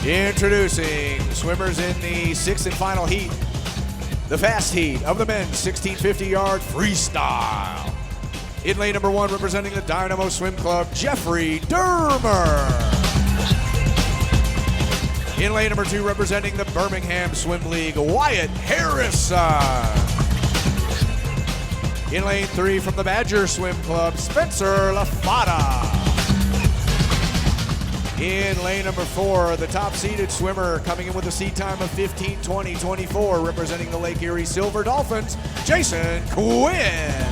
Introducing swimmers in the sixth and final heat, the fast heat of the men's 1650-yard freestyle. In lane number 1, representing the Dynamo Swim Club, Jeffrey Dermer. In lane number 2, representing the Birmingham Swim League, Wyatt Harrison. In lane 3, from the Badger Swim Club, Spencer LaFada. In lane number 4, the top-seeded swimmer coming in with a seed time of 15:20:24, representing the Lake Erie Silver Dolphins, Jason Quinn.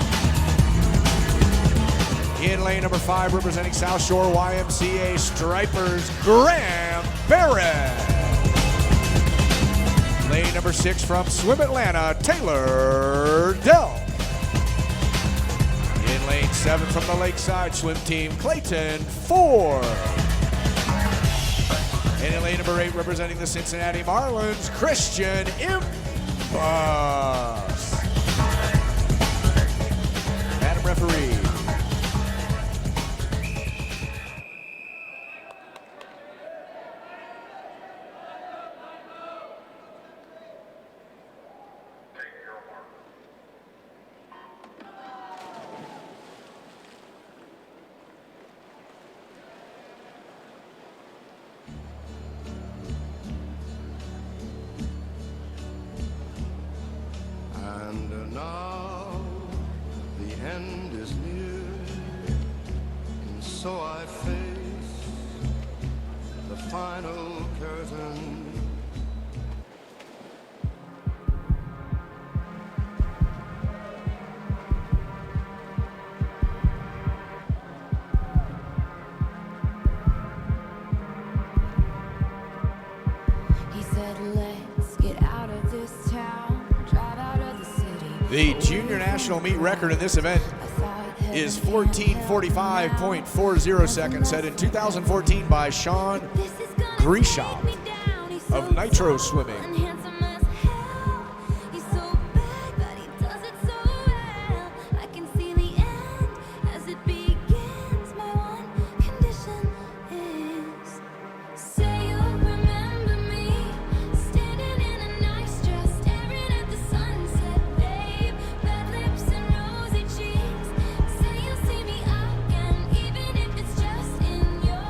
In lane number 5, representing South Shore YMCA Stripers, Graham Barrett. Lane number 6, from Swim Atlanta, Taylor Delk. In lane 7, from the Lakeside Swim Team, Clayton Ford. And in lane number 8, representing the Cincinnati Marlins, Christian Imbus. Madam Referee. And now the end is near, and so I face the final curtain. He said, let's get out of this town, drive out of the city. The junior national meet record in this event is 14:45.40 seconds, set in 2014 by Sean Grishow of Nitro Swimming.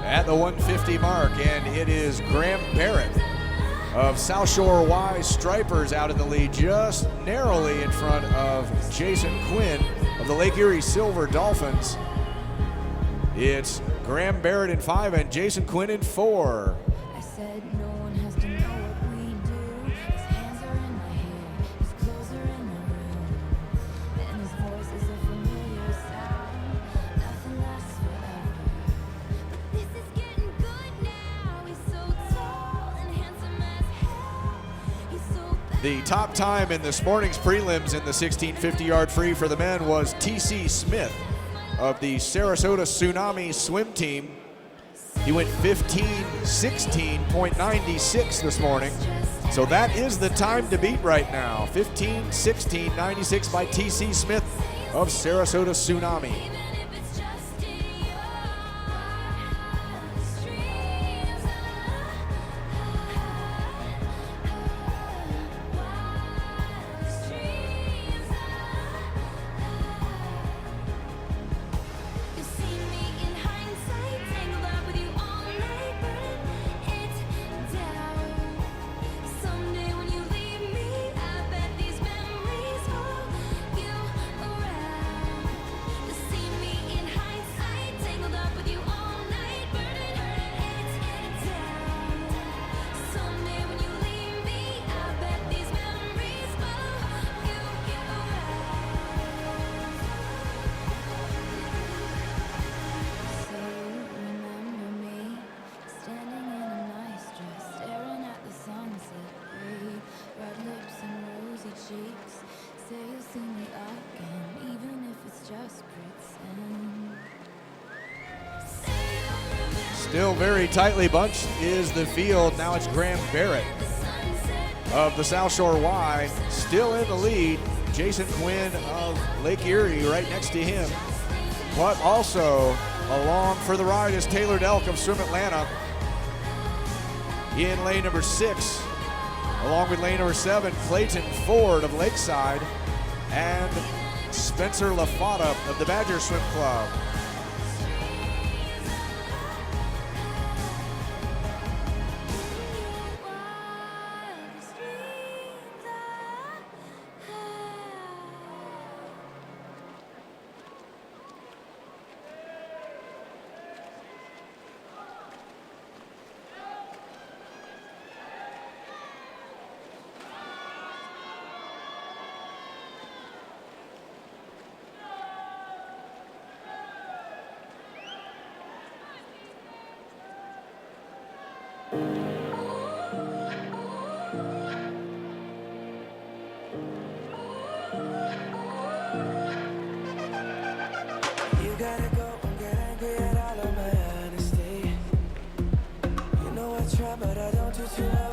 At the 150 mark, and it is Graham Barrett of South Shore Y Stripers out in the lead, just narrowly in front of Jason Quinn of the Lake Erie Silver Dolphins. It's Graham Barrett in 5 and Jason Quinn in 4. I said no one has to know what we do. His hands are in my hair, his clothes are in my room, and his voice is a familiar sound. Nothing lasts forever, but this is getting good now. He's so tall and handsome as hell. He's so bad. The top time in this morning's prelims in the 1650-yard free for the men was T.C. Smith of the Sarasota Tsunami Swim Team. He went 15:16.96 this morning. So that is the time to beat right now. 15:16.96 by T.C. Smith of Sarasota Tsunami. Still very tightly bunched is the field. Now it's Graham Barrett of the South Shore Y still in the lead. Jason Quinn of Lake Erie right next to him. But also along for the ride is Taylor Delk of Swim Atlanta. in lane number 6, along with lane number 7, Clayton Ford of Lakeside and Spencer LaFata of the Badger Swim Club.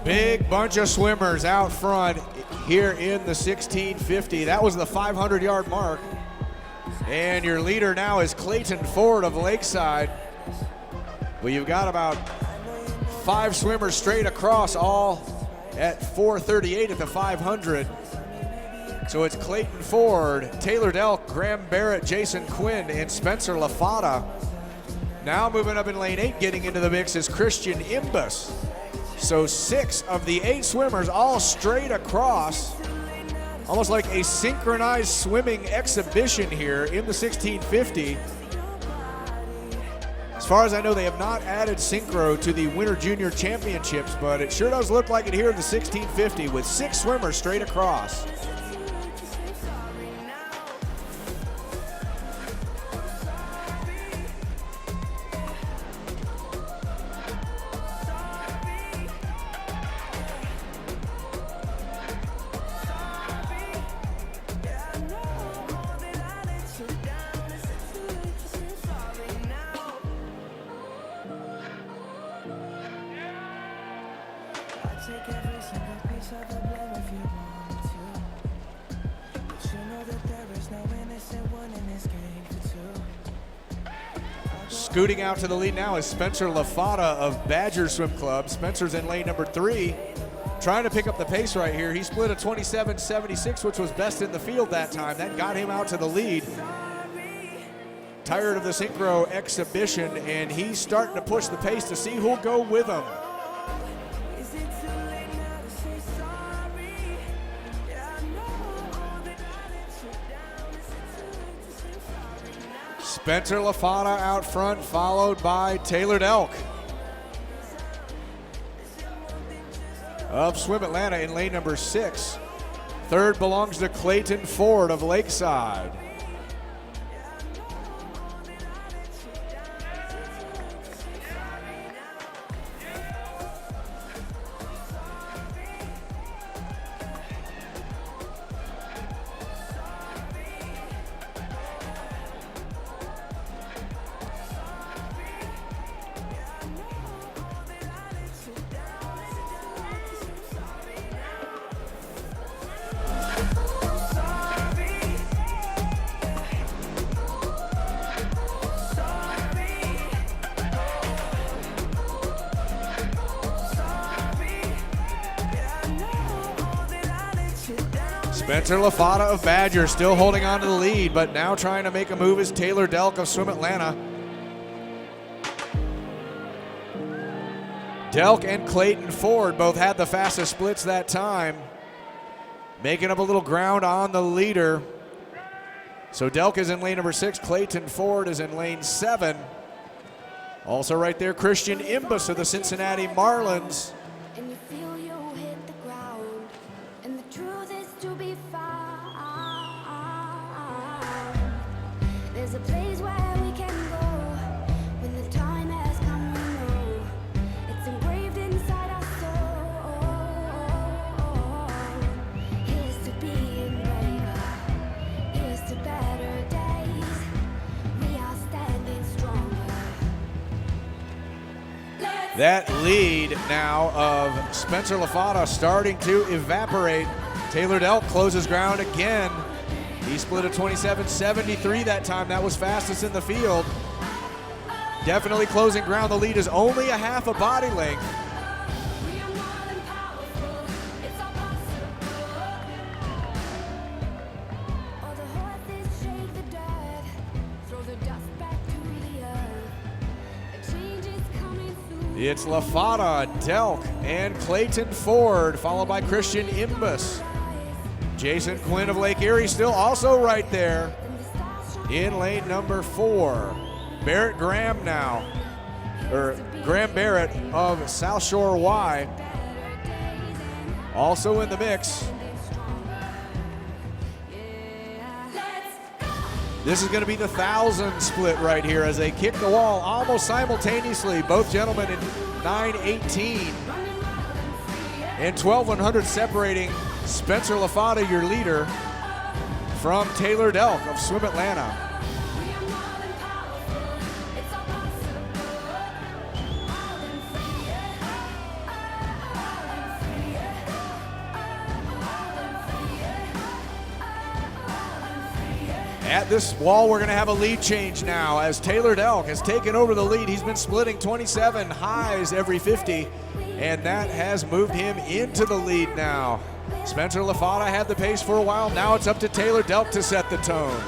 Big bunch of swimmers out front here in the 1650. That was the 500-yard mark. And your leader now is Clayton Ford of Lakeside. Well, you've got about 5 swimmers straight across, all at 4:38 at the 500. So it's Clayton Ford, Taylor Delk, Graham Barrett, Jason Quinn, and Spencer LaFata. Now moving up in lane 8, getting into the mix is Christian Imbus. So 6 of the 8 swimmers all straight across, almost like a synchronized swimming exhibition here in the 1650. As far as I know, they have not added synchro to the Winter Junior Championships, but it sure does look like it here in the 1650 with 6 swimmers straight across. Scooting out to the lead now is Spencer LaFata of Badger Swim Club. Spencer's in lane number 3, trying to pick up the pace right here. He split a 27.76, which was best in the field that time. That got him out to the lead. Tired of the synchro exhibition, and he's starting to push the pace to see who'll go with him. Spencer LaFata out front, followed by Taylor Delk of Swim Atlanta in lane number 6. Third belongs to Clayton Ford of Lakeside. Spencer LaFata of Badger still holding on to the lead, but now trying to make a move is Taylor Delk of Swim Atlanta. Delk and Clayton Ford both had the fastest splits that time, making up a little ground on the leader. So Delk is in lane number 6, Clayton Ford is in lane 7. Also right there, Christian Imbus of the Cincinnati Marlins. And you feel you hit the ground, and the truth is to be found. There's a place where we can go when the time has come, we know. It's engraved inside our soul. Here's to being braver, here's to better days. We are standing stronger. That lead now of Spencer LaFata starting to evaporate. Taylor Delk closes ground again. He split a 27.73 that time. That was fastest in the field. Definitely closing ground. The lead is only a half a body length. It's LaFata, Delk, and Clayton Ford, followed by Christian Imbus. Jason Quinn of Lake Erie still also right there in lane number 4. Barrett Graham now, or Graham Barrett of South Shore Y, also in the mix. This is going to be the 1,000 split right here as they kick the wall almost simultaneously. Both gentlemen in 9:18 and 12:100 separating Spencer LaFata, your leader, from Taylor Delk of Swim Atlanta. At this wall, we're going to have a lead change now as Taylor Delk has taken over the lead. He's been splitting 27 highs every 50, and that has moved him into the lead now. Spencer LaFata had the pace for a while. Now it's up to Taylor Delk to set the tone.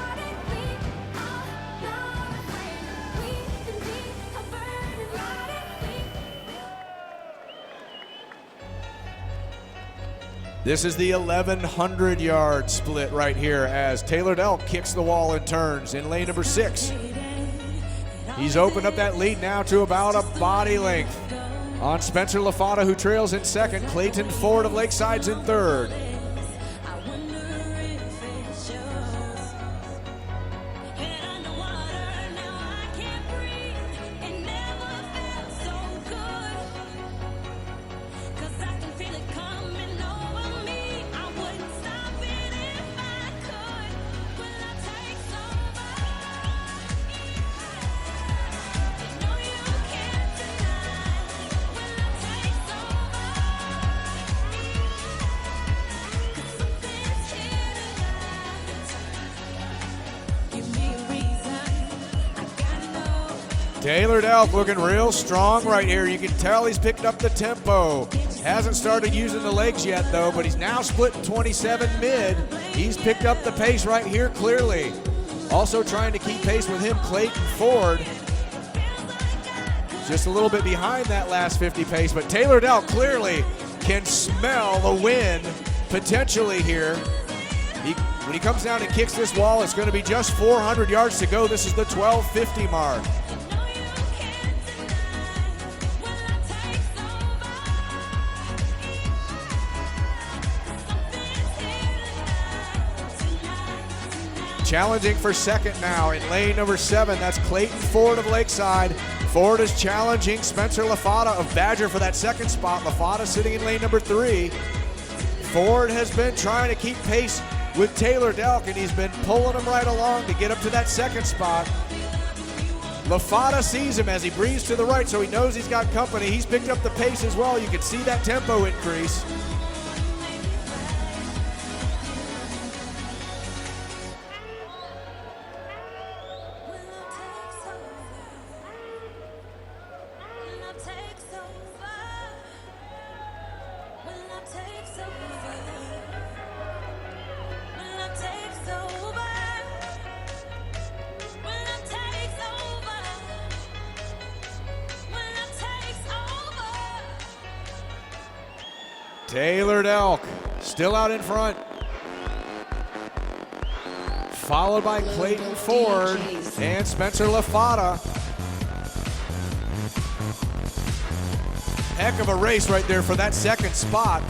This is the 1,100-yard split right here as Taylor Delk kicks the wall and turns in lane number 6. He's opened up that lead now to about a body length on Spencer LaFata, who trails in second. Clayton Ford of Lakeside's in third. Taylor Delk looking real strong right here. You can tell he's picked up the tempo. Hasn't started using the legs yet though, but he's now split 27 mid. He's picked up the pace right here clearly. Also trying to keep pace with him, Clayton Ford. Just a little bit behind that last 50 pace, but Taylor Delk clearly can smell the win potentially here. When he comes down and kicks this wall, it's going to be just 400 yards to go. This is the 1250 mark. Challenging for second now in lane number 7. That's Clayton Ford of Lakeside. Ford is challenging Spencer LaFata of Badger for that second spot. LaFata sitting in lane number 3. Ford has been trying to keep pace with Taylor Delk, and he's been pulling him right along to get up to that second spot. LaFata sees him as he breathes to the right, so he knows he's got company. He's picked up the pace as well. You can see that tempo increase. Taylor Delk still out in front, followed by Clayton Ford and Spencer LaFata. Heck of a race right there for that second spot.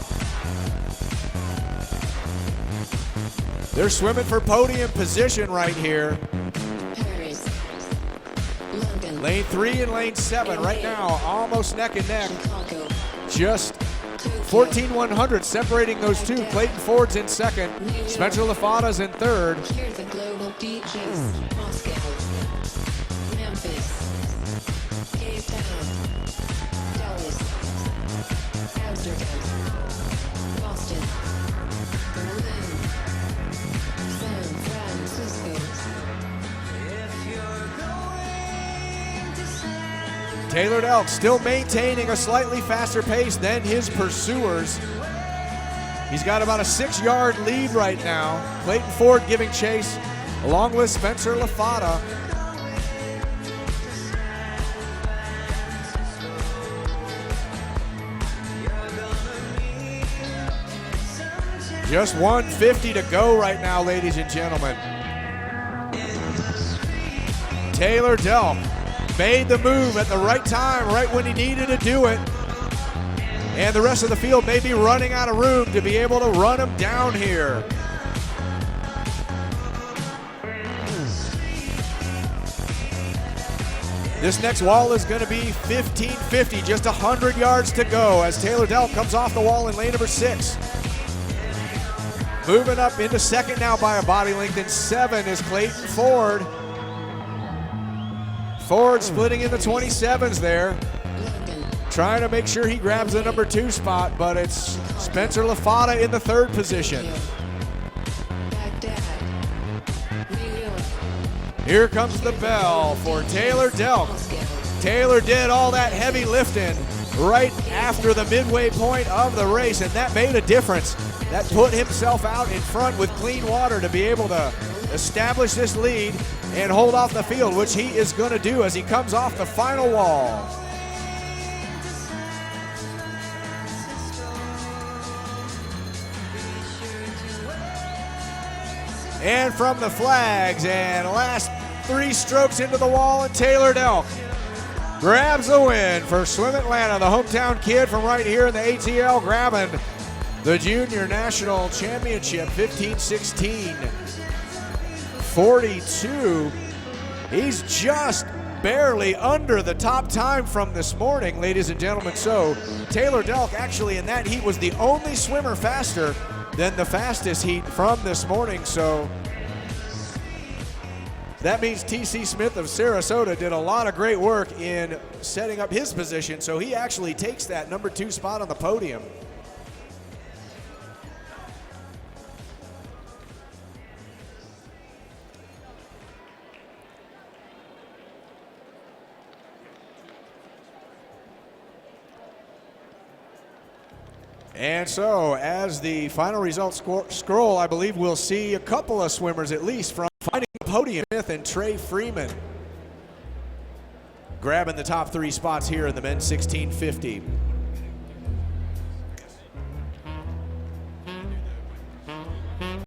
They're swimming for podium position right here. Lane 3 and lane 7 right now, almost neck and neck. Just 14,100 separating those two. Clayton Ford's in second. Spencer LaFata's in third. Here's the global DJs. Moscow, Memphis, Cape Town, Dallas, Amsterdam, Boston, Berlin, San Francisco. Taylor Delk still maintaining a slightly faster pace than his pursuers. He's got about a 6-yard lead right now. Clayton Ford giving chase along with Spencer LaFata. Just 150 to go right now, ladies and gentlemen. Taylor Delk made the move at the right time, right when he needed to do it. And the rest of the field may be running out of room to be able to run him down here. This next wall is going to be 1550, just 100 yards to go as Taylor Delk comes off the wall in lane number 6. Moving up into second now by a body length, and 7 is Clayton Ford. Ford splitting in the 27s there, trying to make sure he grabs the number 2 spot, but it's Spencer LaFada in the 3rd position. Here comes the bell for Taylor Delk. Taylor did all that heavy lifting right after the midway point of the race, and that made a difference. That put himself out in front with clean water to be able to establish this lead and hold off the field, which he is going to do as he comes off the final wall. And from the flags, and last 3 strokes into the wall, and Taylor Delk grabs the win for Swim Atlanta, the hometown kid from right here in the ATL, grabbing the Junior National Championship, 15-16, 42. He's just barely under the top time from this morning, ladies and gentlemen. So Taylor Delk actually in that heat was the only swimmer faster than the fastest heat from this morning. So that means TC Smith of Sarasota did a lot of great work in setting up his position. So he actually takes that number 2 spot on the podium. And so, as the final results scroll, I believe we'll see a couple of swimmers at least from finding the podium. Smith and Trey Freeman grabbing the top 3 spots here in the men's 1650.